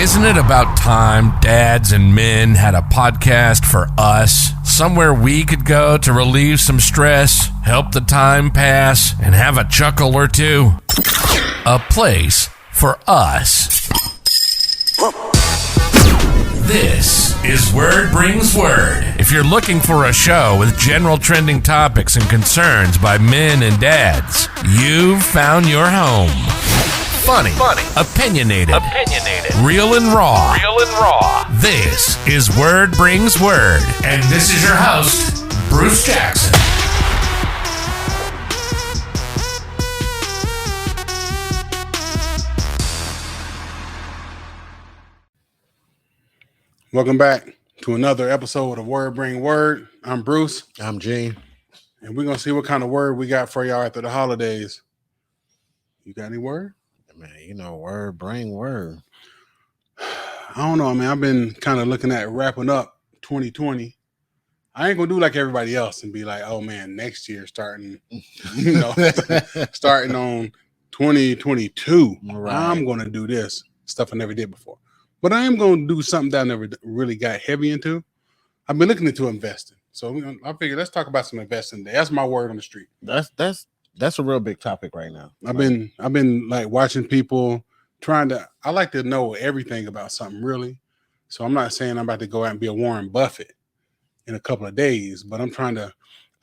Isn't it about time dads and men had a podcast for us? Somewhere we could go to relieve some stress, help the time pass, and have a chuckle or two. A place for us. This is Word Brings Word. If you're looking for a show with general trending topics and concerns by men and dads, you've found your home. Funny, opinionated, real and raw. This is Word Brings Word, and this is your host, Bruce Jackson. Welcome back to another episode of Word Bring Word. I'm Bruce. I'm Gene. And we're going to see what kind of word we got for y'all after the holidays. You got any word? Man, you know, word bring word. I don't know, man. I've been kind of looking at wrapping up 2020. I ain't going to do like everybody else and be like, oh, man, next year starting, starting on 2022. Right. I'm going to do this stuff I never did before. But I am going to do something that I never really got heavy into. I've been looking into investing. So I figured let's talk about some investing today. That's my word on the street. That's a real big topic right now. I've been like watching people I like to know everything about something really. So I'm not saying I'm about to go out and be a Warren Buffett in a couple of days, but I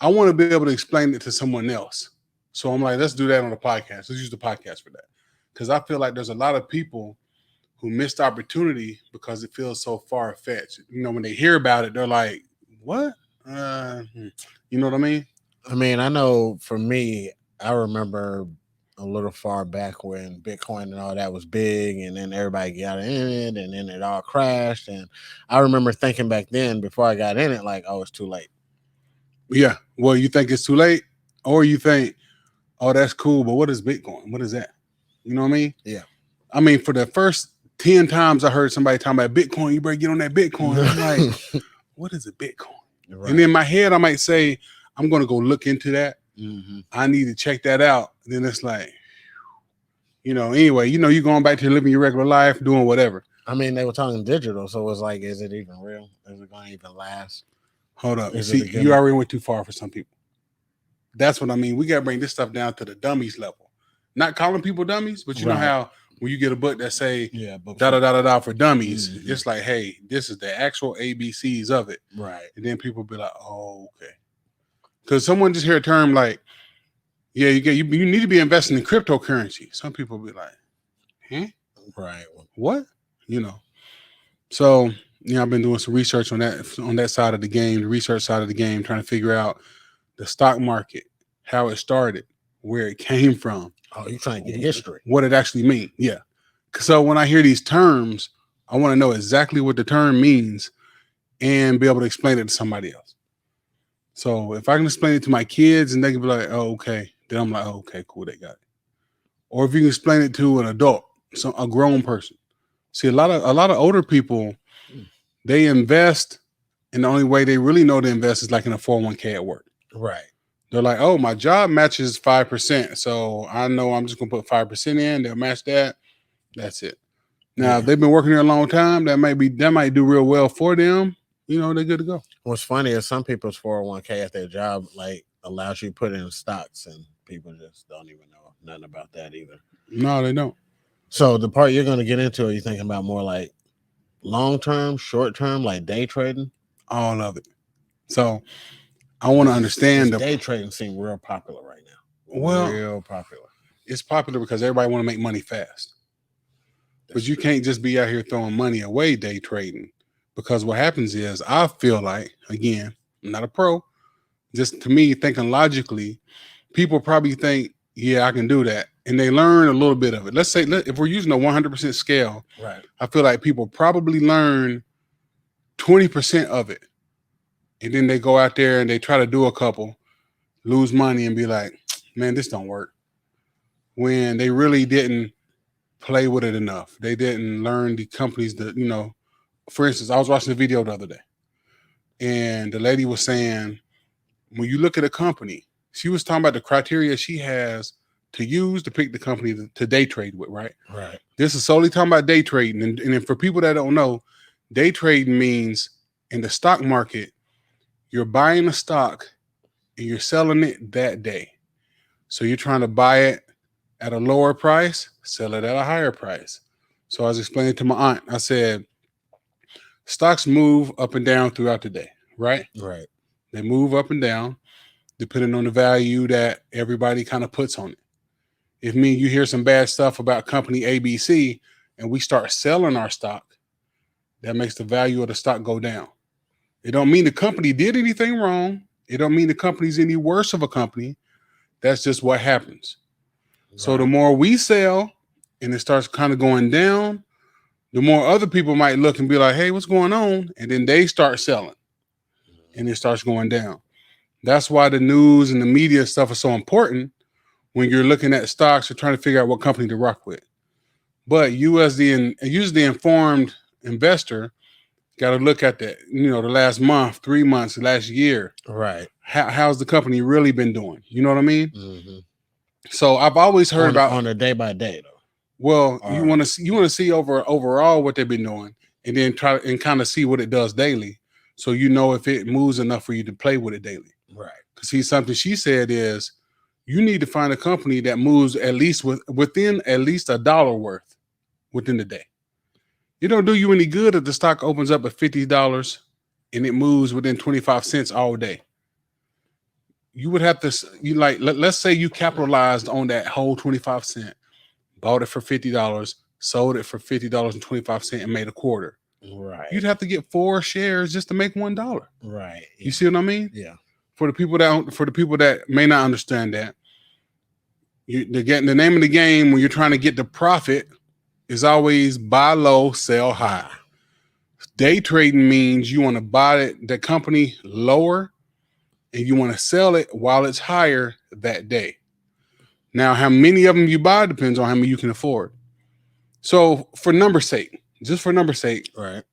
want to be able to explain it to someone else. So I'm like, let's do that on the podcast. Let's use the podcast for that. Because I feel like there's a lot of people who missed opportunity because it feels so far-fetched. You know, when they hear about it, they're like, what? You know what I mean? I mean, I know for me, I remember a little far back when Bitcoin and all that was big, and then everybody got in it, and then it all crashed. And I remember thinking back then, before I got in it, like, oh, it's too late. Yeah. Well, you think it's too late? Or you think, oh, that's cool, but what is Bitcoin? What is that? You know what I mean? Yeah. I mean, for the first 10 times I heard somebody talking about Bitcoin, you better get on that Bitcoin. I'm like, what is a Bitcoin? Right. And in my head, I might say, I'm going to go look into that. Mm-hmm. I need to check that out. Then it's like, anyway, you're going back to living your regular life, doing whatever. I mean, they were talking digital, so it was like, is it even real? Is it going to even last? Hold up. See, you already went too far for some people. That's what I mean. We got to bring this stuff down to the dummies level. Not calling people dummies, but you know how when you get a book that say da-da-da-da-da for dummies, mm-hmm. It's like, hey, this is the actual ABCs of it. Right. And then people be like, oh, okay. Because someone just hear a term like, yeah, you need to be investing in cryptocurrency. Some people be like, huh? Right. What? So, I've been doing some research on that side of the game, the research side of the game, trying to figure out the stock market, how it started, where it came from. Oh, you're trying to get history. What it actually means. Yeah. So when I hear these terms, I want to know exactly what the term means and be able to explain it to somebody else. So if I can explain it to my kids and they can be like, oh, okay. Then I'm like, oh, okay, cool. They got it. Or if you can explain it to an adult, a grown person. See, a lot of older people, they invest, and the only way they really know to invest is like in a 401k at work. Right. They're like, oh, my job matches 5%. So I know I'm just going to put 5% in. They'll match that. That's it. Now, if they've been working here a long time, that might do real well for them. They're good to go. What's funny is some people's 401k at their job, like, allows you to put in stocks, and people just don't even know nothing about that either. No, they don't. So the part you're going to get into, are you thinking about more like long-term, short-term, like day trading? All of it. So I want to understand. Day trading seems real popular right now. Well, real popular. It's popular because everybody want to make money fast. But you can't just be out here throwing money away day trading, because what happens is, I feel like, again, I'm not a pro, just to me, thinking logically, people probably think, yeah, I can do that. And they learn a little bit of it. Let's say, if we're using a 100% scale, right? I feel like people probably learn 20% of it. And then they go out there and they try to do a couple, lose money, and be like, man, this don't work. When they really didn't play with it enough. They didn't learn the companies that, for instance, I was watching a video the other day, and the lady was saying, when you look at a company, she was talking about the criteria she has to use to pick the company to day trade with, right? Right. This is solely talking about day trading. And then for people that don't know, day trading means in the stock market, you're buying a stock and you're selling it that day. So you're trying to buy it at a lower price, sell it at a higher price. So I was explaining to my aunt, I said, stocks move up and down throughout the day, right? Right. They move up and down depending on the value that everybody kind of puts on it. If you hear some bad stuff about company ABC and we start selling our stock, that makes the value of the stock go down. It don't mean the company did anything wrong. It don't mean the company's any worse of a company. That's just what happens. Right. So the more we sell and it starts kind of going down, the more other people might look and be like, hey, what's going on? And then they start selling and it starts going down. That's why the news and the media stuff is so important when you're looking at stocks or trying to figure out what company to rock with. But you as the informed investor got to look at the last month, 3 months, last year. Right. How's the company really been doing? You know what I mean? Mm-hmm. So I've always heard about on a day by day though. Well, you want to see overall what they've been doing, and then try and kind of see what it does daily, so you know if it moves enough for you to play with it daily. Right. Because something she said is, you need to find a company that moves at least within at least $1 worth within the day. It don't do you any good if the stock opens up at $50 and it moves within 25 cents all day. You would have to let's say you capitalized on that whole 25 cent. Bought it for $50, sold it for $50.25 and made a quarter. Right. You'd have to get 4 shares just to make $1. Right. Yeah. You see what I mean? Yeah. For the people that may not understand that, the name of the game when you're trying to get the profit is always buy low, sell high. Day trading means you want to buy the company lower and you want to sell it while it's higher that day. Now, how many of them you buy depends on how many you can afford. So for number's sake, right?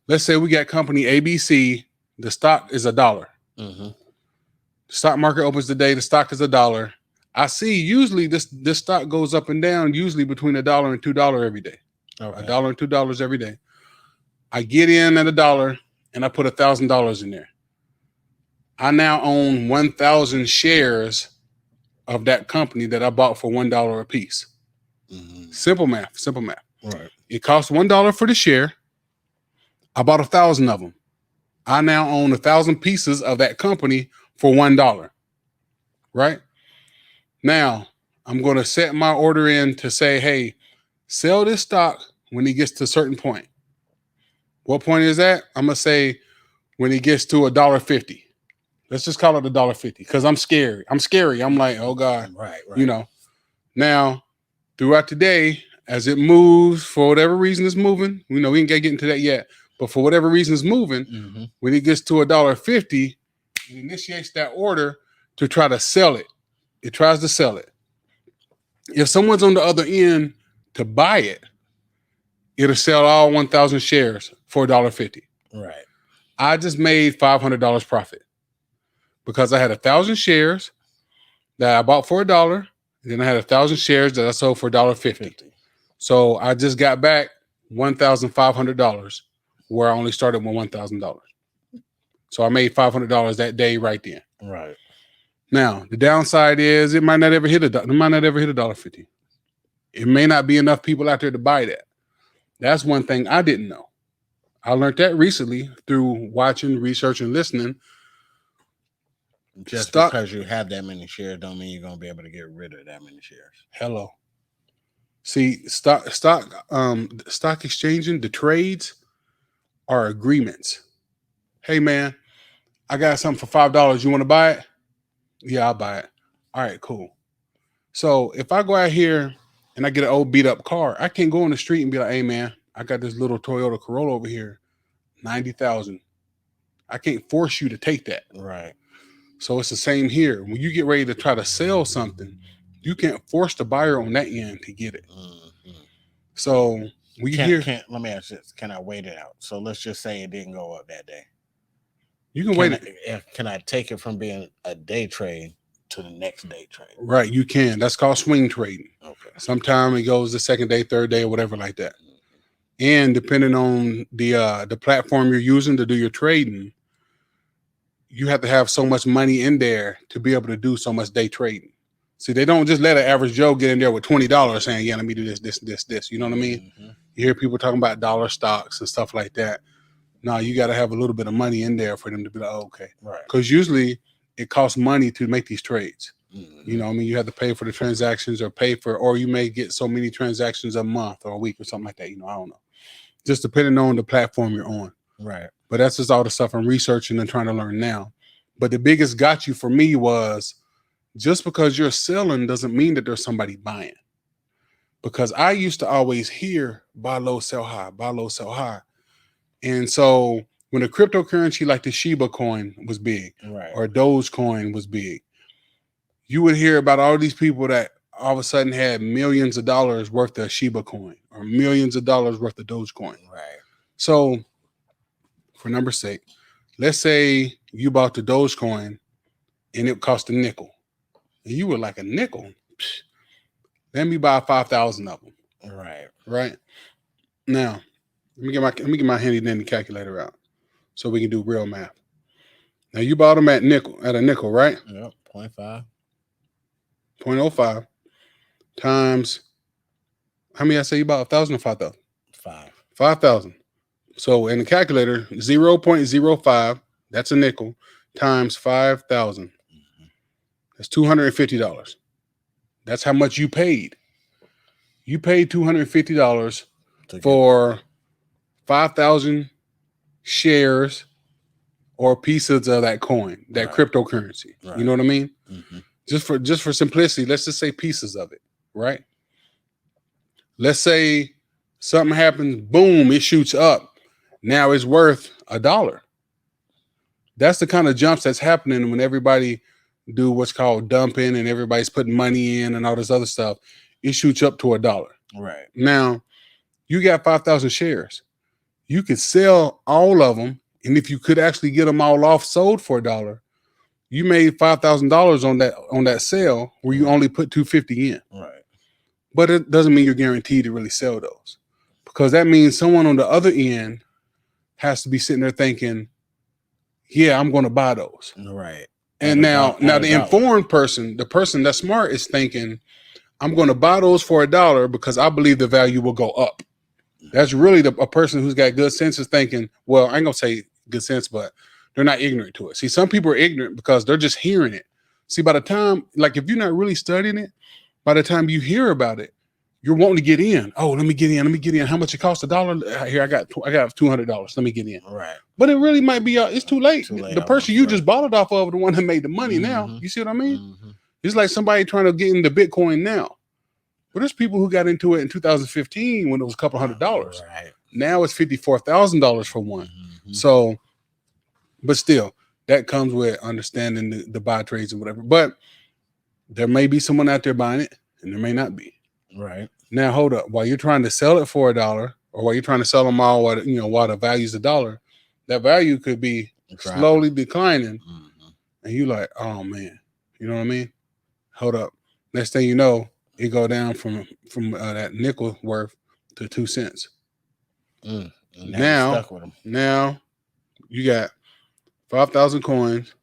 Let's say we got company ABC. The stock is $1. Mm-hmm. The stock market opens today. The stock is $1. I see usually this stock goes up and down, usually between $1 and $2 every day. Okay. $1 and $2 every day. I get in at $1 and I put $1,000 in there. I now own 1,000 shares of that company that I bought for $1 a piece. Mm-hmm. Simple math. Right. It costs $1 for the share. I bought 1,000 of them. I now own 1,000 pieces of that company for $1. Right? Now, I'm going to set my order in to say, hey, sell this stock when it gets to a certain point. What point is that? I'm going to say when it gets to $1.50. Let's just call it $1.50 because I'm scary. I'm like, oh God. Right. Now, throughout the day, as it moves, for whatever reason it's moving, we ain't get into that yet, but for whatever reason it's moving, mm-hmm. When it gets to $1.50, it initiates that order to try to sell it. It tries to sell it. If someone's on the other end to buy it, it'll sell all 1,000 shares for $1.50. Right. I just made $500 profit because I had 1,000 shares that I bought for $1, and then I had 1,000 shares that I sold for $1.50. So I just got back $1,500 where I only started with $1,000. So I made $500 that day right then. Right. Now, the downside is it might not ever hit $1.50. It may not be enough people out there to buy that. That's one thing I didn't know. I learned that recently through watching, researching, listening. Just because you have that many shares don't mean you're going to be able to get rid of that many shares. Hello. See, stock exchanging, the trades are agreements. Hey, man, I got something for $5. You want to buy it? Yeah, I'll buy it. All right, cool. So if I go out here and I get an old beat up car, I can't go on the street and be like, hey, man, I got this little Toyota Corolla over here, $90,000. I can't force you to take that. Right. So it's the same here. When you get ready to try to sell something, you can't force the buyer on that end to get it. Mm-hmm. So let me ask this. Can I wait it out? So let's just say it didn't go up that day. You can wait it. Can I take it from being a day trade to the next day trade. Right, you can. That's called swing trading. Okay. Sometimes it goes the second day, third day, or whatever like that. And depending on the platform you're using to do your trading, you have to have so much money in there to be able to do so much day trading. See, they don't just let an average Joe get in there with $20 saying, yeah, let me do this. You know what I mean? Mm-hmm. You hear people talking about dollar stocks and stuff like that. No, you got to have a little bit of money in there for them to be like, oh, okay. Right. Because usually it costs money to make these trades. Mm-hmm. You know, I mean, you have to pay for the transactions or you may get so many transactions a month or a week or something like that. You know, I don't know. Just depending on the platform you're on. Right. But that's just all the stuff I'm researching and trying to learn now. But the biggest got you for me was just because you're selling doesn't mean that there's somebody buying. Because I used to always hear buy low, sell high, buy low, sell high. And so when a cryptocurrency like the Shiba coin was big, Right. or Dogecoin was big, you would hear about all these people that all of a sudden had millions of dollars worth of Shiba coin or millions of dollars worth of Dogecoin. Right. So for number's sake, let's say you bought the Dogecoin and it cost a nickel. And you were like, a nickel? Psh, let me buy 5,000 of them. Right. Right. Now, let me get my handy dandy calculator out so we can do real math. Now you bought them at a nickel, right? Yep. 0.5. 0.05 times how many I say you bought? 1,000 or 5,000? 5. 5,000. So in the calculator, 0.05, that's a nickel, times 5,000. That's $250. That's how much you paid. You paid $250 for 5,000 shares or pieces of that coin, that cryptocurrency. Right. You know what I mean? Mm-hmm. Just for simplicity, let's just say pieces of it, right? Let's say something happens, boom, it shoots up. Now it's worth $1. That's the kind of jumps that's happening when everybody do what's called dumping and everybody's putting money in and all this other stuff. It shoots up to $1. Right. Now, you got 5,000 shares. You could sell all of them, and if you could actually get them all off sold for $1, you made $5,000 on that sale where you only put $250 in. Right. But it doesn't mean you're guaranteed to really sell those, because that means someone on the other end has to be sitting there thinking, yeah, I'm going to buy those. Right. And now the informed person, the person that's smart, is thinking, I'm going to buy those for $1 because I believe the value will go up. That's really a person who's got good sense is thinking, well, I ain't going to say good sense, but they're not ignorant to it. See, some people are ignorant because they're just hearing it. See, by the time, like if you're not really studying it, by the time you hear about it, you're wanting to get in. Oh, let me get in. How much it costs? $1? Here, I got $200. Let me get in. Right. But it really might be, it's too late. The person you just bought it off of, the one that made the money now. You see what I mean? Mm-hmm. It's like somebody trying to get into Bitcoin now. But there's people who got into it in 2015 when it was a couple $100. Right. Now it's $54,000 for one. Mm-hmm. So, but still, that comes with understanding the buy trades and whatever. But there may be someone out there buying it, and there may not be. Right. Now, hold up. While you're trying to sell it for $1, or while you're trying to sell them all, while the value's $1, that value could be slowly declining, and you're like, oh man, you know what I mean? Hold up. Next thing you know, it go down from that nickel worth to 2 cents. Now, stuck with them. Now you got 5,000 coins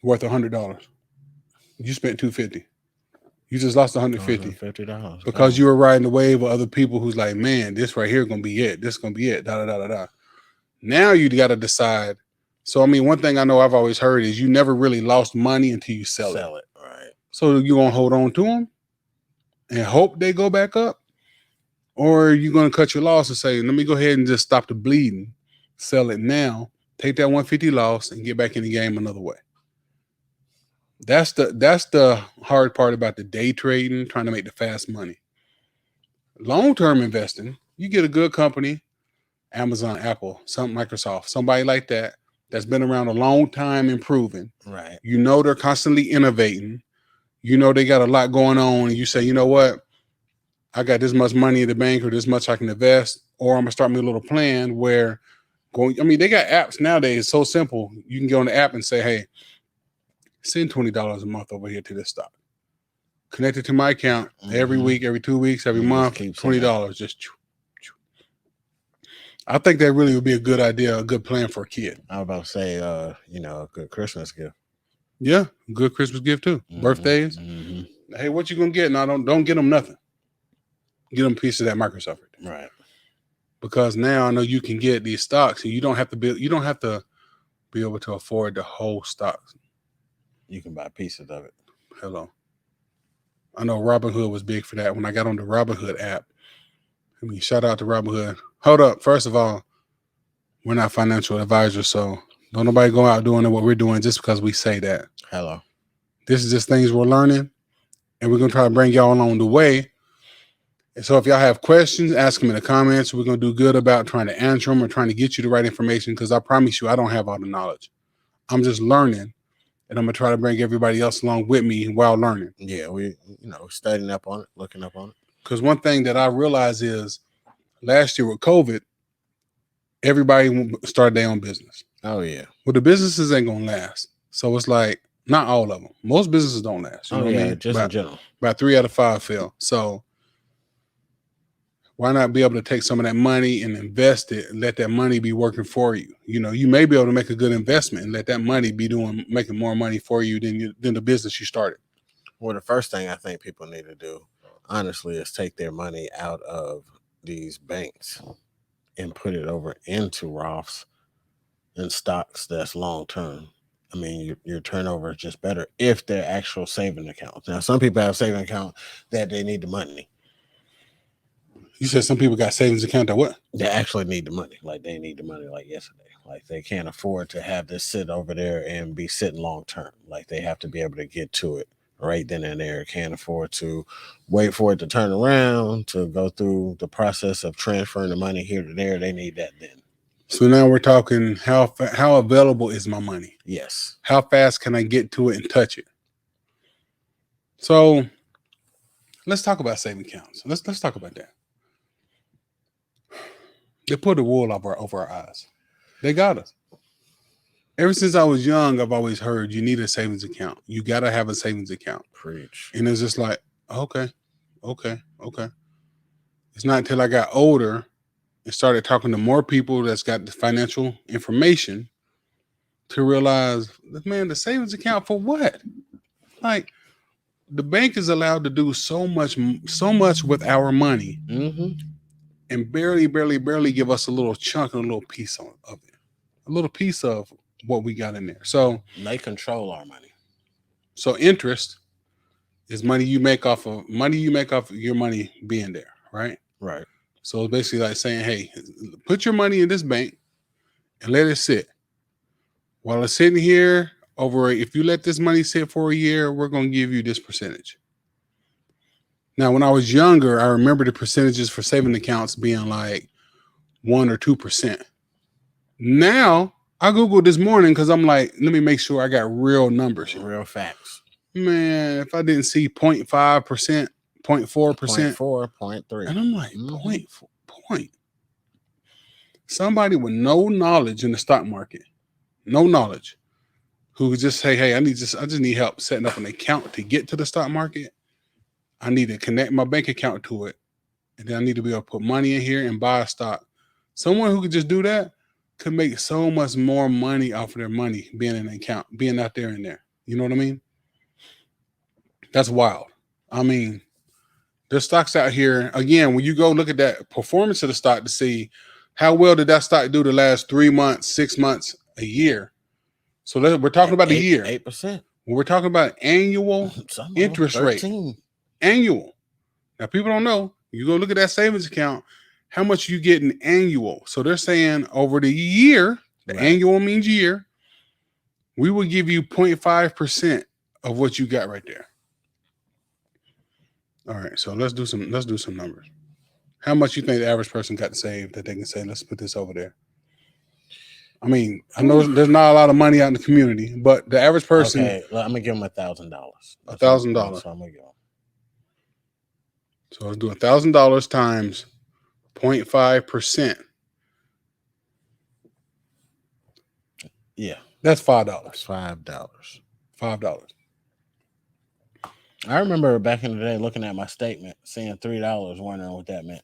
worth $100. You spent $250. You just lost $150 because you were riding the wave of other people who's like, man, this right here gonna be it. This gonna be it. Da da da da da. Now you got to decide. So I mean, one thing I know I've always heard is you never really lost money until you sell it. Right. So you gonna hold on to them and hope they go back up, or are you gonna cut your loss and say, let me go ahead and just stop the bleeding, sell it now, take that 150 loss, and get back in the game another way. That's the hard part about the day trading, trying to make the fast money. Long-term investing, you get a good company, Amazon, Apple, Microsoft, somebody like that, that's been around a long time improving. Right. You know they're constantly innovating. You know they got a lot going on, and you say, you know what? I got this much money in the bank or this much I can invest, or I'm going to start me a little plan where they got apps nowadays, so simple. You can go on the app and say, hey, Send $20 a month over here to this stock. Connect it to my account every week, every 2 weeks, every month. $20. Just. I think that really would be a good idea, a good plan for a kid. I was about to say, a good Christmas gift. Yeah, good Christmas gift too. Birthdays. Hey, what you gonna get? No, don't get them nothing. Get them a piece of that Microsoft. Right. Because now I know you can get these stocks, and you don't have to be able to afford the whole stocks. You can buy pieces of it. Hello. I know Robinhood was big for that. When I got on the Robinhood app, I mean, shout out to Robinhood. Hold up. First of all, we're not financial advisors, so don't nobody go out doing what we're doing just because we say that. Hello. This is just things we're learning, and we're going to try to bring y'all along the way. And so if y'all have questions, ask them in the comments. We're going to do good about trying to answer them or trying to get you the right information, because I promise you, I don't have all the knowledge. I'm just learning, and I'm going to try to bring everybody else along with me while learning. Yeah, we, studying up on it, looking up on it. Because one thing that I realized is last year with COVID, everybody started their own business. Oh, yeah. Well, the businesses ain't going to last. So it's like, not all of them. Most businesses don't last. You know what I mean? Just in general. About 3 out of 5 fail. So why not be able to take some of that money and invest it and let that money be working for you? You may be able to make a good investment and let that money be making more money for you than the business you started. Well, the first thing I think people need to do, honestly, is take their money out of these banks and put it over into Roths and stocks that's long term. I mean, your turnover is just better if they're actual saving accounts. Now, some people have saving account that they need the money. You said some people got savings account that what? They actually need the money. Like, they need the money like yesterday. Like, they can't afford to have this sit over there and be sitting long term. Like, they have to be able to get to it right then and there. Can't afford to wait for it to turn around, to go through the process of transferring the money here to there. They need that then. So now we're talking how available is my money? Yes. How fast can I get to it and touch it? So let's talk about saving accounts. Let's talk about that. They put the wool over our eyes. They got us. Ever since I was young, I've always heard you need a savings account. You got to have a savings account. Preach. And it's just like, okay. It's not until I got older and started talking to more people that's got the financial information to realize, man, the savings account for what? Like, the bank is allowed to do so much with our money, and barely give us a little chunk and a little piece of it, a little piece of what we got in there. So they control our money. So interest is money you make off of your money being there, right? Right. So it's basically like saying, hey, put your money in this bank and let it sit. While it's sitting here, if you let this money sit for a year, we're going to give you this percentage. Now, when I was younger, I remember the percentages for saving accounts being like 1 or 2%. Now, I Googled this morning because I'm like, let me make sure I got real numbers here. Real facts. Man, if I didn't see 0.5%, 0.4%. 0.4, 0.3. And I'm like, point. Somebody with no knowledge in the stock market, no knowledge, who could just say, hey, I just need help setting up an account to get to the stock market. I need to connect my bank account to it. And then I need to be able to put money in here and buy a stock. Someone who could just do that could make so much more money off of their money being in an account, being out there and there. You know what I mean? That's wild. I mean, there's stocks out here. Again, when you go look at that performance of the stock to see how well did that stock do the last 3 months, 6 months, a year. So we're talking about a year. 8%. When we're talking about annual interest 13. rate. Annual. Now, people don't know. You go look at that savings account, how much you get in annual. So they're saying over the year, the annual means year, we will give you 0.5% of what you got right there. All right, so let's do some numbers. How much you think the average person got to save that they can say, let's put this over there? I mean, I know there's not a lot of money out in the community, but the average person. Okay, I'm gonna give them $1,000. $1,000. So I'm gonna give them. So let's do $1,000 times 0.5%. Yeah, that's $5. $5. $5. I remember back in the day looking at my statement, seeing $3, wondering what that meant.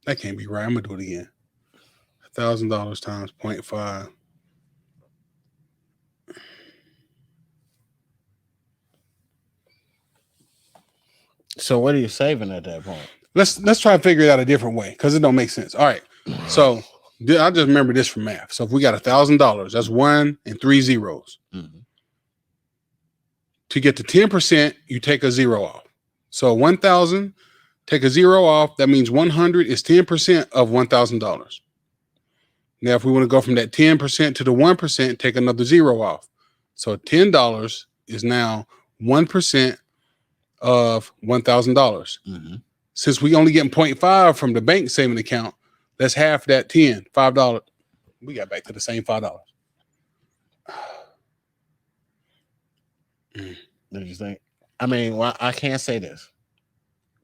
That can't be right. I'm gonna do it again. $1,000 times 0.5. So what are you saving at that point? Let's try to figure it out a different way because it don't make sense. All right. So I just remember this from math. So if we got $1,000, that's 1 and 3 zeros. Mm-hmm. To get to 10%, you take a zero off. So 1,000, take a zero off. That means 100 is 10% of $1,000. Now, if we want to go from that 10% to the 1%, take another zero off. So $10 is now 1% of $1,000. Mm-hmm. Since we only getting 0.5 from the bank saving account, that's half that $5. We got back to the same $5. Did you think? I mean, well, I can't say this.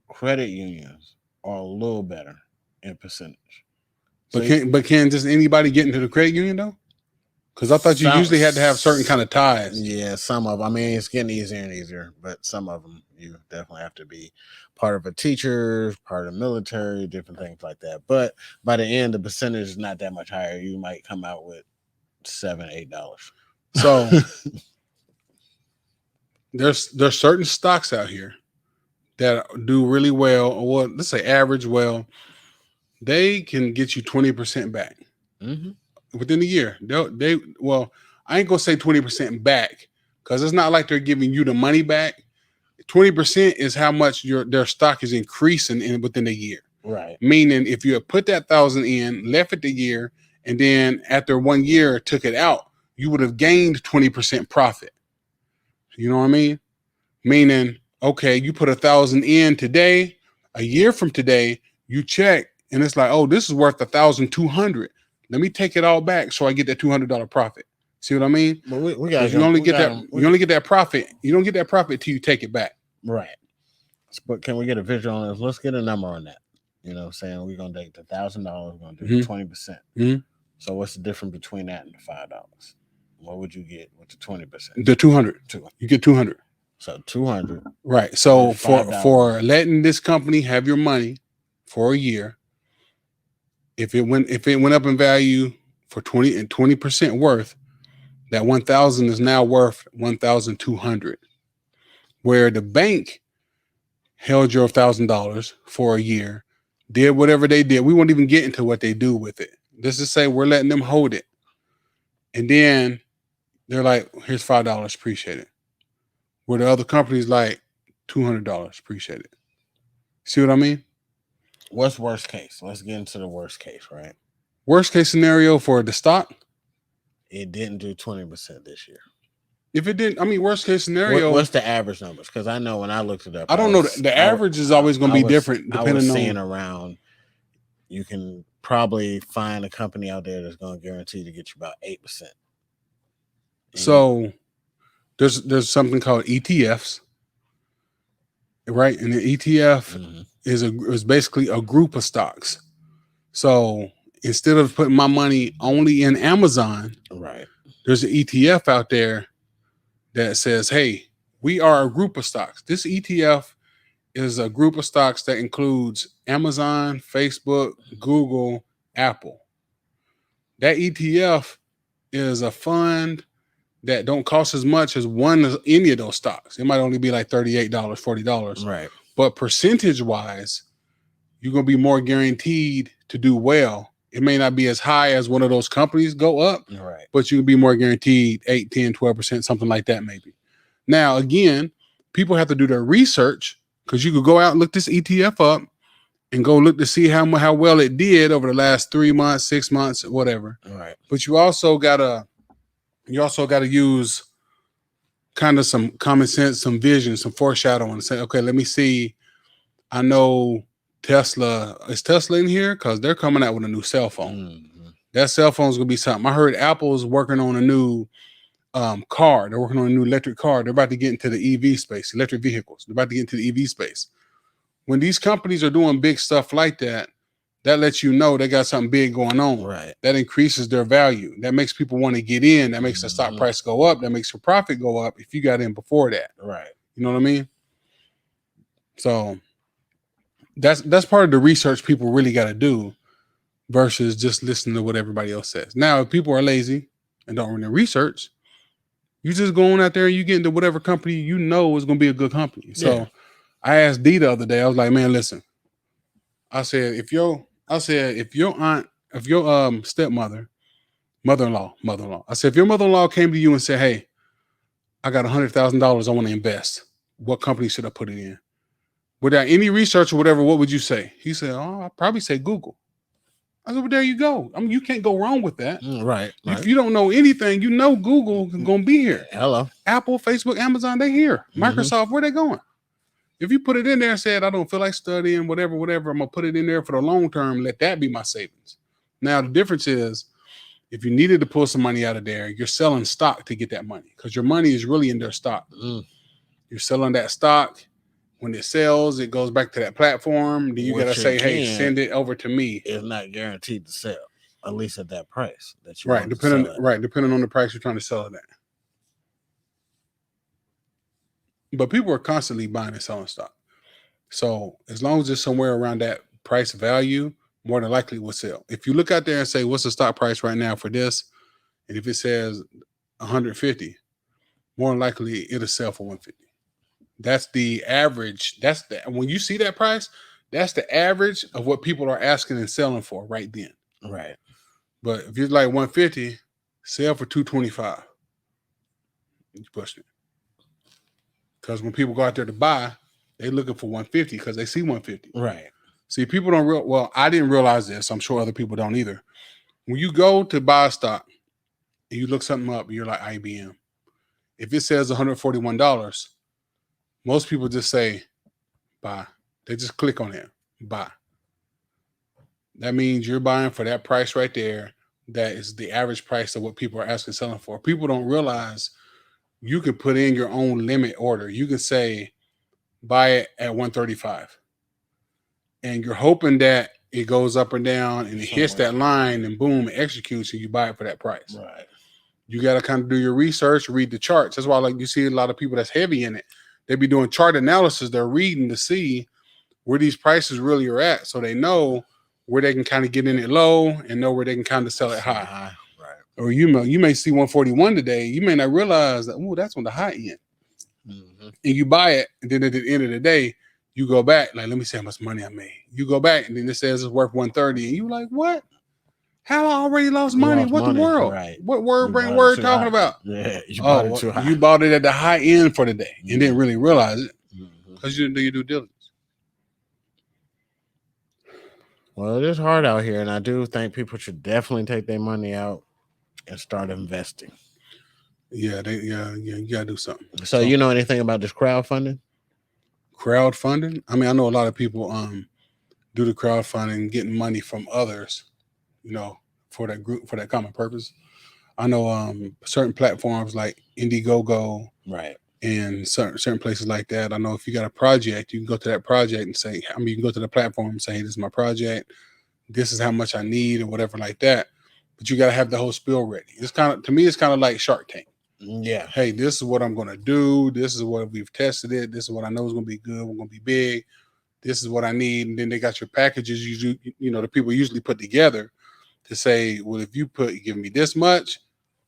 Credit unions are a little better in percentage. But can just anybody get into the credit union though? Because I thought you usually had to have certain kind of ties. Yeah, some of them. I mean, it's getting easier and easier, but some of them you definitely have to be part of a teacher, part of the military, different things like that. But by the end, the percentage is not that much higher. You might come out with $7, $8. So there's certain stocks out here that do really well, or let's say average well. They can get you 20% back. Mm-hmm. Within a year. Well, I ain't gonna say 20% back because it's not like they're giving you the money back. 20% is how much their stock is increasing within a year. Right. Meaning, if you put that 1,000 in, left it the year, and then after 1 year took it out, you would have gained 20% profit. You know what I mean? Meaning, okay, you put 1,000 in today. A year from today, you check, and it's like, oh, this is worth 1,200. Let me take it all back so I get that $200 profit. See what I mean? Well, we got you only get that profit. You don't get that profit till you take it back. Right. But can we get a visual on this? Let's get a number on that. You know what I'm saying? We're gonna take the $1,000, we're gonna do 20%. Mm-hmm. So what's the difference between that and the $5? What would you get with the 20%? The 200. You get 200. So 200. Right. So for letting this company have your money for a year, if it went up in value for 20% worth, that 1,000 is now worth 1,200. Where the bank held your $1,000 for a year, did whatever they did. We won't even get into what they do with it. Let's just say we're letting them hold it. And then they're like, here's $5, appreciate it. Where the other company's like, $200, appreciate it. See what I mean? What's worst case? Let's get into the worst case, right? Worst case scenario for the stock? It didn't do 20% this year. If it didn't, I mean, worst case scenario. What's the average numbers? Because I know when I looked it up, I don't know. The average is always going to be different depending on. Seeing around, you can probably find a company out there that's going to guarantee to get you about 8%. So there's something called ETFs, right? And the ETF is basically a group of stocks. So instead of putting my money only in Amazon, right, there's an ETF out there that says, hey, we are a group of stocks. This ETF is a group of stocks that includes Amazon, Facebook, Google, Apple. That ETF is a fund that don't cost as much as any of those stocks. It might only be like $38, $40. Right. But percentage-wise, you're going to be more guaranteed to do well. It may not be as high as one of those companies go up, right, but you can be more guaranteed 8, 10, 12%, something like that maybe. Now, again, people have to do their research because you could go out and look this ETF up and go look to see how well it did over the last 3 months, 6 months, whatever. Right. But you also gotta use kind of some common sense, some vision, some foreshadowing and say, okay, let me see. I know Tesla, is Tesla in here? Because they're coming out with a new cell phone. Mm-hmm. That cell phone is going to be something. I heard Apple's working on a new car. They're working on a new electric car. They're about to get into the EV space, electric vehicles. They're about to get into the EV space. When these companies are doing big stuff like that, that lets you know they got something big going on. Right. That increases their value. That makes people want to get in. That makes the stock price go up. That makes your profit go up if you got in before that. Right. You know what I mean? So that's part of the research people really got to do versus just listening to what everybody else says. Now, if people are lazy and don't really research, you just go on out there and you get into whatever company you know is going to be a good company. So I asked D the other day, I was like, man, listen, I said, if your stepmother, mother-in-law, I said, if your mother-in-law came to you and said, hey, I got $100,000 I want to invest, what company should I put it in? Without any research or whatever, what would you say? He said, oh, I'd probably say Google. I said, well, there you go. I mean, you can't go wrong with that. Right. If you don't know anything, you know Google is going to be here. Hello. Apple, Facebook, Amazon, they here. Microsoft, where they going? If you put it in there and said, I don't feel like studying, whatever, I'm going to put it in there for the long term, let that be my savings. Now, the difference is, if you needed to pull some money out of there, you're selling stock to get that money because your money is really in their stock. You're selling that stock. When it sells, it goes back to that platform. Then you got to say, hey, send it over to me. It's not guaranteed to sell, at least at that price that you right, depending on the price you're trying to sell it at. But people are constantly buying and selling stock. So as long as it's somewhere around that price value, more than likely it will sell. If you look out there and say, what's the stock price right now for this? And if it says 150, more than likely it'll sell for 150. That's the average. When you see that price, that's the average of what people are asking and selling for right then. Right. But if it's like 150, sell for 225. You push it. Because when people go out there to buy, they're looking for 150 because they see 150. Right. See, people don't well, I didn't realize this. I'm sure other people don't either. When you go to buy a stock and you look something up, you're like IBM. If it says $141, most people just say buy. They just click on it, buy. That means you're buying for that price right there. That is the average price of what people are asking selling for. People don't realize you can put in your own limit order. You can say buy it at 135. And you're hoping that it goes up and down and it hits that line and boom, it executes and you buy it for that price. Right. You got to kind of do your research, read the charts. That's why like you see a lot of people that's heavy in it. They be doing chart analysis. They're reading to see where these prices really are at. So they know where they can kind of get in it low and know where they can kind of sell it high. Right. Or you may see 141 today. You may not realize that, that's on the high end. And you buy it. And then at the end of the day, you go back, like, let me see how much money I made. You go back and then it says it's worth 130. And you're like, what? How I already lost money? What the world? Right. What word talking about? Yeah, you bought it too high. You bought it at the high end for the day and didn't really realize it because you didn't do your due diligence. Well, it is hard out here, and I do think people should definitely take their money out and start investing. Yeah, you gotta do something. So you know anything about this crowdfunding? Crowdfunding? I mean, I know a lot of people do the crowdfunding, getting money from others, for that group, for that common purpose. I know certain platforms like Indiegogo, right, and certain places like that. I know if you got a project, you can go to that project and say, you can go to the platform and say, hey, this is my project. This is how much I need or whatever like that. But you got to have the whole spiel ready. It's to me, it's kind of like Shark Tank. Yeah. Hey, this is what I'm going to do. This is what we've tested it. This is what I know is going to be good. We're going to be big. This is what I need. And then they got your packages. Usually, the people usually put together to say, well, if you give me this much,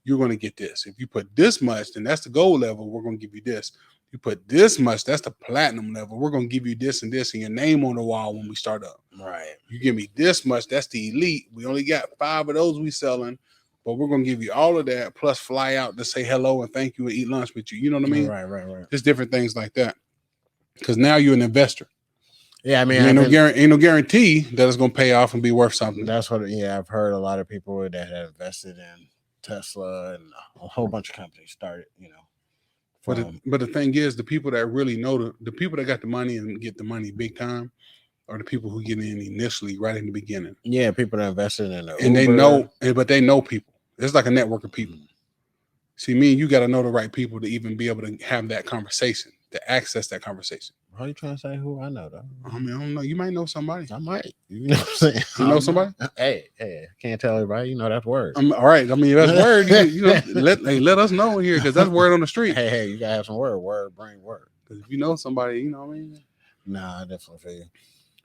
you're going to get this. If you put this much, then that's the gold level. We're going to give you this. You put this much, that's the platinum level. We're going to give you this and this and your name on the wall when we start up. Right. You give me this much, that's the elite. We only got 5 of those we selling, but we're going to give you all of that plus fly out to say hello and thank you and eat lunch with you. You know what I mean? Right. Just different things like that. Because now you're an investor. Yeah, I mean, ain't no guarantee that it's going to pay off and be worth something. That's what. Yeah, I've heard a lot of people that have invested in Tesla and a whole bunch of companies started. But the thing is, the people that really know the people that got the money and get the money big time are the people who get in initially, right in the beginning. Yeah, people that invested in and they know, but they know people. It's like a network of people. See, me and you got to know the right people to even be able to have that conversation. to access that conversation. How you trying to say who I know though? I mean, I don't know. You might know somebody. I might. You know what I'm saying? You know somebody? Hey, can't tell everybody. You know that's word. All right. I mean, if that's word, let us know here because that's word on the street. Hey, you gotta have some word. Word, bring word. Because if you know somebody, you know what I mean? Nah, I definitely feel you.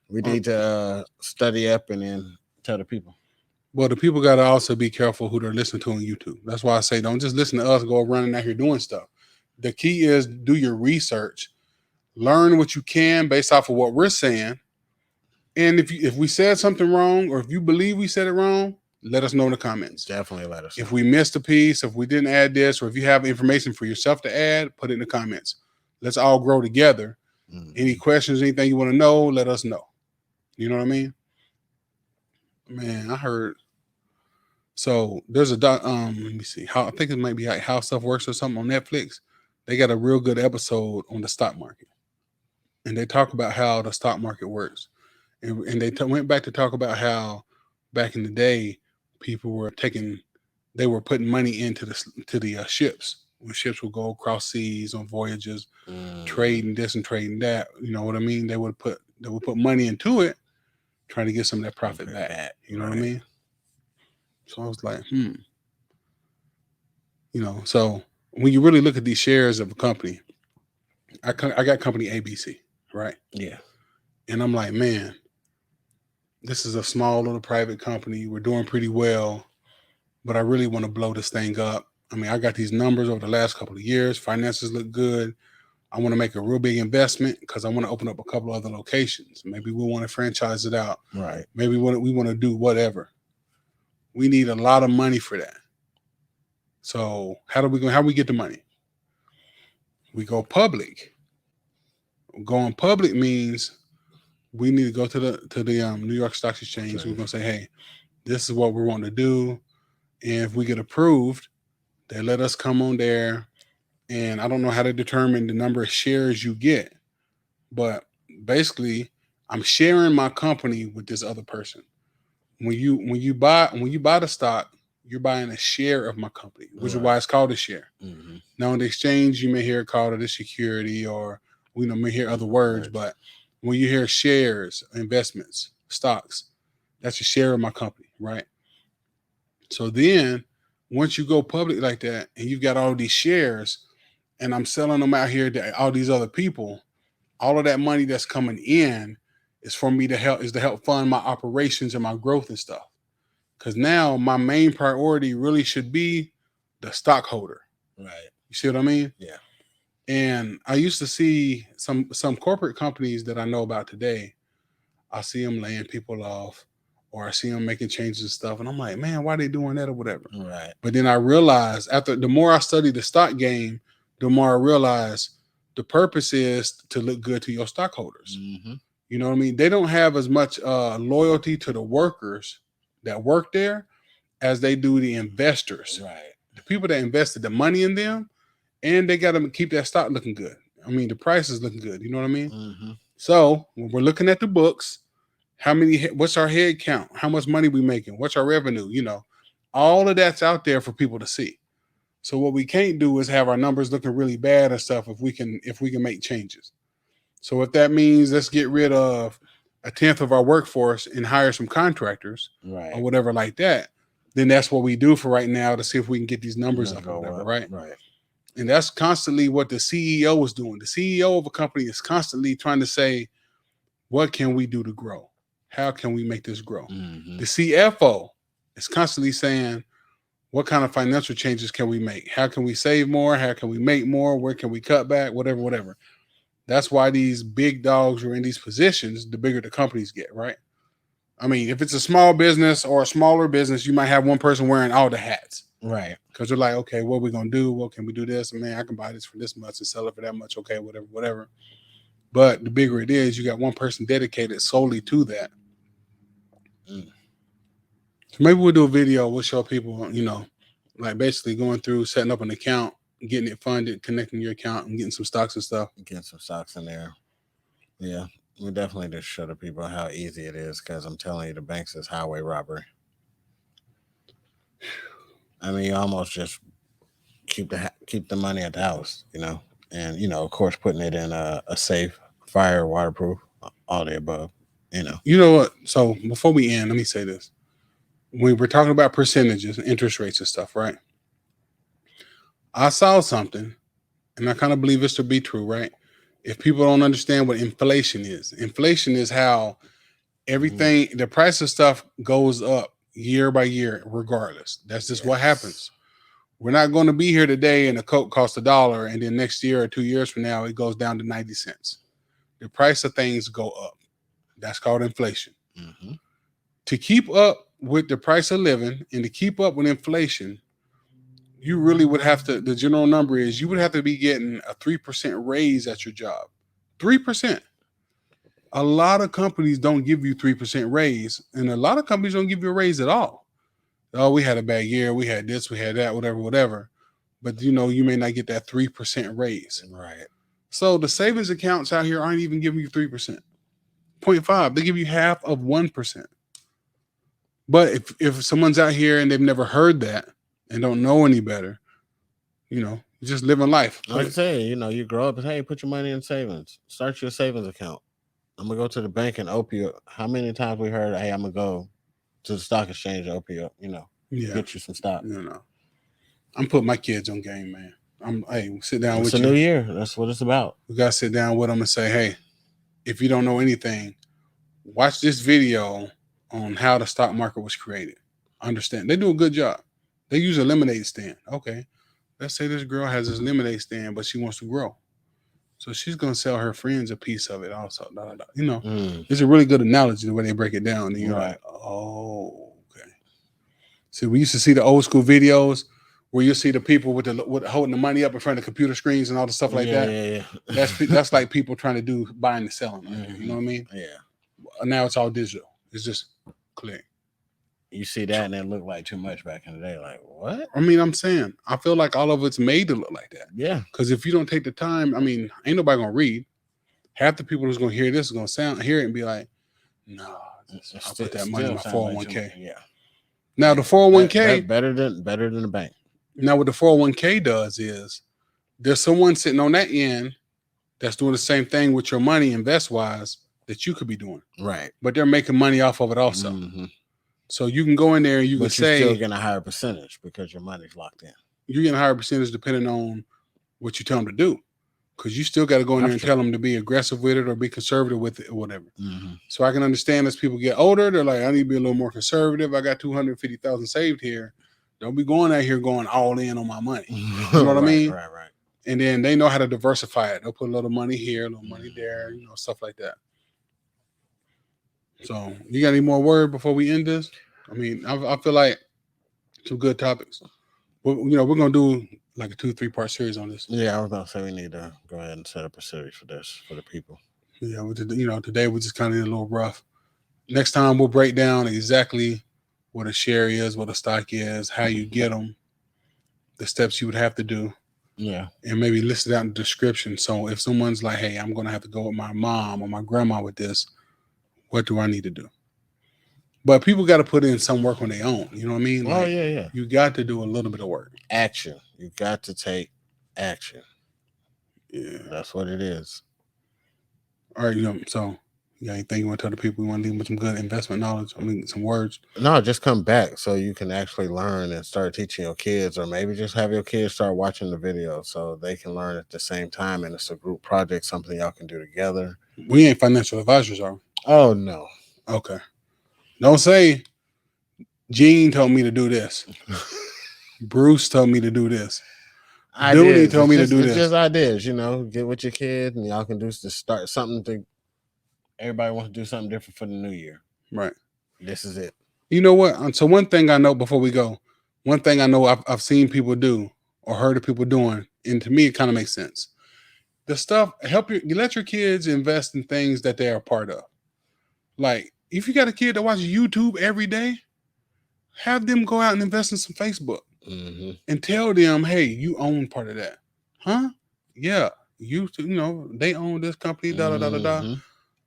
We need to study up and then tell the people. Well, the people got to also be careful who they're listening to on YouTube. That's why I say don't just listen to us go running out here doing stuff. The key is do your research, learn what you can based off of what we're saying. And if we said something wrong or if you believe we said it wrong, let us know in the comments. Definitely let us know. If we missed a piece, if we didn't add this, or if you have information for yourself to add, put it in the comments. Let's all grow together. Mm-hmm. Any questions, anything you want to know, let us know. You know what I mean? Man, I heard. So there's a let me see. I think it might be like How Stuff Works or something on Netflix. They got a real good episode on the stock market, and they talk about how the stock market works, and they went back to talk about how back in the day people were putting money into the ships when ships would go across seas on voyages, trading this and trading that. You know what I mean? They would put money into it, trying to get some of that profit back. You know what I mean? So I was like, You know, so when you really look at these shares of a company, I got company ABC, right? Yeah. And I'm like, man, this is a small little private company. We're doing pretty well, but I really want to blow this thing up. I mean, I got these numbers over the last couple of years. Finances look good. I want to make a real big investment because I want to open up a couple other locations. Maybe we want to franchise it out. Right. Maybe we want to do whatever. We need a lot of money for that. So how we get the money? We go public. Going public means we need to go to the New York Stock Exchange. Okay. We're gonna say, hey, this is what we want to do, and if we get approved, they let us come on there. And I don't know how to determine the number of shares you get, but basically, I'm sharing my company with this other person. When you buy the stock, you're buying a share of my company, which is why it's called a share. Mm-hmm. Now, in the exchange, you may hear it called a security, or we may hear other words, but when you hear shares, investments, stocks, that's a share of my company, right? So then, once you go public like that, and you've got all these shares, and I'm selling them out here to all these other people, all of that money that's coming in is for me to help fund my operations and my growth and stuff. Because now my main priority really should be the stockholder. Right. You see what I mean? Yeah. And I used to see some corporate companies that I know about today. I see them laying people off, or I see them making changes and stuff. And I'm like, man, why are they doing that or whatever? Right. But then I realized the more I study the stock game, the more I realize the purpose is to look good to your stockholders. Mm-hmm. You know what I mean? They don't have as much loyalty to the workers that work there as they do the investors. Right. The people that invested the money in them, and they got to keep that stock looking good. I mean, the price is looking good. You know what I mean? Mm-hmm. So when we're looking at the books, what's our head count? How much money we making? What's our revenue? You know, all of that's out there for people to see. So what we can't do is have our numbers looking really bad and stuff if we can make changes. So if that means let's get rid of 1/10 of our workforce and hire some contractors, right, or whatever like that, then that's what we do for right now to see if we can get these numbers up or whatever, right? Right. And that's constantly what the CEO is doing. The CEO of a company is constantly trying to say, what can we do to grow? How can we make this grow? Mm-hmm. The CFO is constantly saying, what kind of financial changes can we make? How can we save more? How can we make more? Where can we cut back? Whatever. That's why these big dogs are in these positions, the bigger the companies get, right? I mean, if it's a small business or a smaller business, you might have one person wearing all the hats. Right. Because they're like, okay, what are we going to do? What can we do this? Man, I can buy this for this much and sell it for that much. Okay, whatever. But the bigger it is, you got one person dedicated solely to that. Mm. So maybe we'll do a video. We'll show people, you know, like basically going through, setting up an account, getting it funded, connecting your account, and getting some stocks and stuff. Getting some stocks in there. Yeah, we definitely just show the people how easy it is, because I'm telling you, the banks is highway robbery. I mean, you almost just keep the money at the house, you know. and of course, putting it in a safe, fire, waterproof, all the above. You know what? So before we end, let me say this: when we're talking about percentages, interest rates, and stuff, right? I saw something, and I kind of believe this to be true, right? If people don't understand what inflation is how everything, the price of stuff goes up year by year, regardless. That's just what happens. We're not going to be here today and a Coke costs $1, and then next year or 2 years from now, it goes down to 90 cents. The price of things go up. That's called inflation. Mm-hmm. To keep up with the price of living and to keep up with inflation, you really would have to, the general number is you would have to be getting a 3% raise at your job. 3%. A lot of companies don't give you 3% raise, and a lot of companies don't give you a raise at all. Oh, we had a bad year. We had this, we had that, whatever. But you may not get that 3% raise. Right. So the savings accounts out here aren't even giving you 3%. 0.5, they give you half of 1%. But if someone's out here and they've never heard that and don't know any better, just living life. Like I say, you grow up and, hey, put your money in savings. Start your savings account. I'm going to go to the bank and open you. How many times we heard, hey, I'm going to go to the stock exchange and open you up, get you some stock. I'm putting my kids on game, man. Sit down with you. It's a new year. That's what it's about. We got to sit down with them and say, hey, if you don't know anything, watch this video on how the stock market was created. Understand. They do a good job. They use a lemonade stand. Okay. Let's say this girl has this lemonade stand, but she wants to grow. So she's going to sell her friends a piece of it also. It's a really good analogy the way they break it down. And you're like, oh, okay. See, we used to see the old school videos where you see the people with holding the money up in front of computer screens and all the stuff like that. Yeah. That's like people trying to do buying and selling. You know what I mean? Yeah. Now it's all digital. It's just click. You see that and it looked like too much back in the day. Like, what? I mean, I'm saying, I feel like all of it's made to look like that. Yeah. Because if you don't take the time, ain't nobody going to read. Half the people who's going to hear this is going to hear it and be like, no, I'll put that money in my 401k. Yeah. Now, the 401k. Better than the bank. Now, what the 401k does is there's someone sitting on that end that's doing the same thing with your money invest-wise that you could be doing. Right. But they're making money off of it also. Mm-hmm. So you can go in there and you're still getting a higher percentage because your money's locked in. You're getting a higher percentage depending on what you tell them to do. Because you still got to go in there and tell them to be aggressive with it or be conservative with it or whatever. Mm-hmm. So I can understand as people get older, they're like, I need to be a little more conservative. I got 250,000 saved here. Don't be going out here going all in on my money. You know what I mean? Right. And then they know how to diversify it. They'll put a little money here, a little money there, stuff like that. So you got any more word before we end this? I feel like some good topics. We're going to do like a 2-3 part series on this. Yeah, I was about to say we need to go ahead and set up a series for this for the people. Yeah, today we just kind of did a little rough. Next time we'll break down exactly what a share is, what a stock is, how you get them, the steps you would have to do. Yeah. And maybe list it out in the description. So if someone's like, hey, I'm going to have to go with my mom or my grandma with this, what do I need to do? But people got to put in some work on their own. You know what I mean? Like, yeah. You got to do a little bit of work. Action. You got to take action. Yeah. That's what it is. All right, so you got anything you want to tell the people? You want to leave them with some good investment knowledge? Some words? No, just come back so you can actually learn and start teaching your kids, or maybe just have your kids start watching the video so they can learn at the same time. And it's a group project, something y'all can do together. We ain't financial advisors, are we? Oh, no. Okay. Don't say, Gene told me to do this. Bruce told me to do this. Dooney told me to do this. Just ideas, get with your kid and y'all can do to start something to. Everybody wants to do something different for the new year. Right. This is it. You know what? So one thing I know before we go, one thing I know I've seen people do or heard of people doing, and to me it kind of makes sense. The stuff you let your kids invest in things that they are a part of. Like if you got a kid that watches YouTube every day, have them go out and invest in some Facebook and tell them, hey, you own part of that. Huh? Yeah. They own this company, da.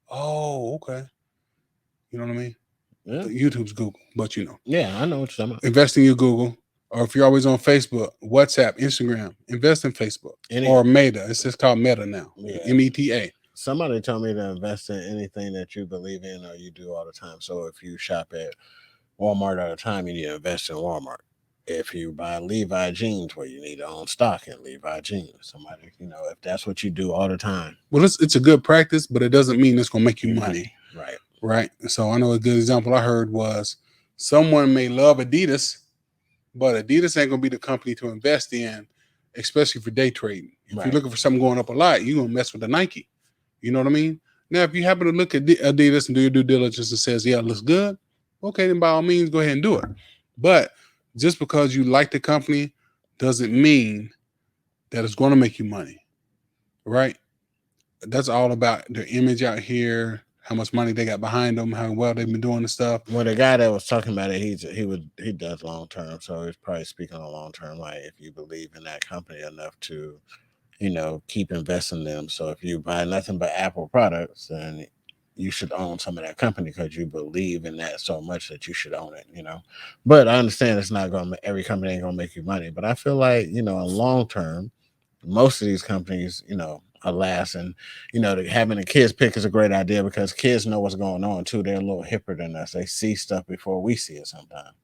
Oh, okay. You know what I mean? Yeah. YouTube's Google, but Yeah, I know what you're talking about. Invest in your Google. Or if you're always on Facebook, WhatsApp, Instagram, invest in Facebook or Meta. It's just called Meta now. Yeah. META. Somebody told me to invest in anything that you believe in or you do all the time. So if you shop at Walmart all the time, you need to invest in Walmart. If you buy Levi jeans, well, you need to own stock in Levi jeans. Somebody, if that's what you do all the time. Well, it's a good practice, but it doesn't mean it's going to make you money. Right. Right. So I know a good example I heard was someone may love Adidas, but Adidas ain't going to be the company to invest in, especially for day trading. If you're looking for something going up a lot, you're going to mess with the Nike. You know what I mean? Now, if you happen to look at Adidas and do your due diligence and says, yeah, it looks good, okay, then by all means, go ahead and do it. But just because you like the company doesn't mean that it's going to make you money, right? That's all about their image out here, how much money they got behind them, how well they've been doing the stuff. Well, the guy that was talking about it, he does long term, so he's probably speaking on long term. Like if you believe in that company enough to, keep investing in them. So if you buy nothing but Apple products, then you should own some of that company because you believe in that so much that you should own it. But I understand it's not going to every company ain't gonna make you money. But I feel like in long term, most of these companies, are last, and having the kids pick is a great idea because kids know what's going on too. They're a little hipper than us. They see stuff before we see it sometimes,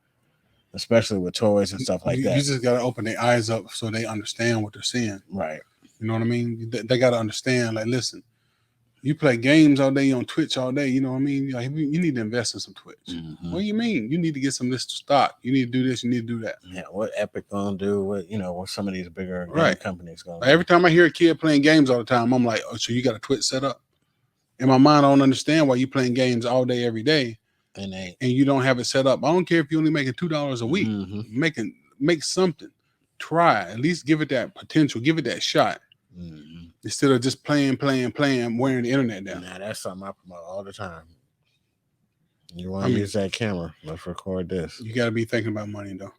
especially with toys and stuff like that. You just got to open their eyes up so they understand what they're seeing. Right. You know what I mean? They got to understand. Like, listen, you play games all day on Twitch all day. You know what I mean? Like, you need to invest in some Twitch. Mm-hmm. What do you mean? You need to get some of this stock. You need to do this. You need to do that. Yeah. What Epic gonna do? What some of these bigger game companies gonna do? Every time I hear a kid playing games all the time, I'm like, oh, so you got a Twitch set up? In my mind, I don't understand why you playing games all day, every day, and you don't have it set up. I don't care if you're only making $2 a week. Mm-hmm. Make something. Try. At least give it that potential. Give it that shot. Mm-hmm. Instead of just playing, wearing the internet down. Nah, that's something I promote all the time. You want to use that camera? Let's record this. You got to be thinking about money, though.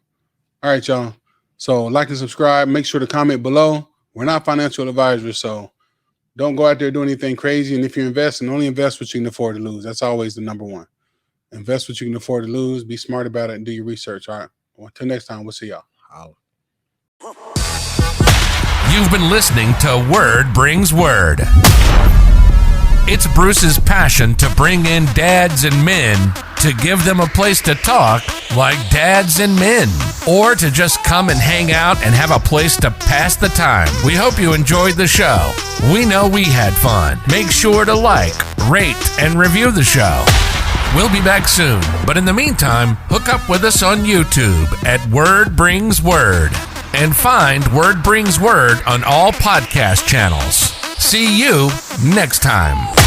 All right, y'all. So like and subscribe. Make sure to comment below. We're not financial advisors, so don't go out there doing anything crazy. And if you're investing, only invest what you can afford to lose. That's always the number one. Invest what you can afford to lose. Be smart about it and do your research. All right. Well, until next time, we'll see y'all. You've been listening to Word Brings Word. It's Bruce's passion to bring in dads and men to give them a place to talk like dads and men, or to just come and hang out and have a place to pass the time. We hope you enjoyed the show. We know we had fun. Make sure to like, rate, and review the show. We'll be back soon, but in the meantime, hook up with us on YouTube at Word Brings Word. And find Word Brings Word on all podcast channels. See you next time.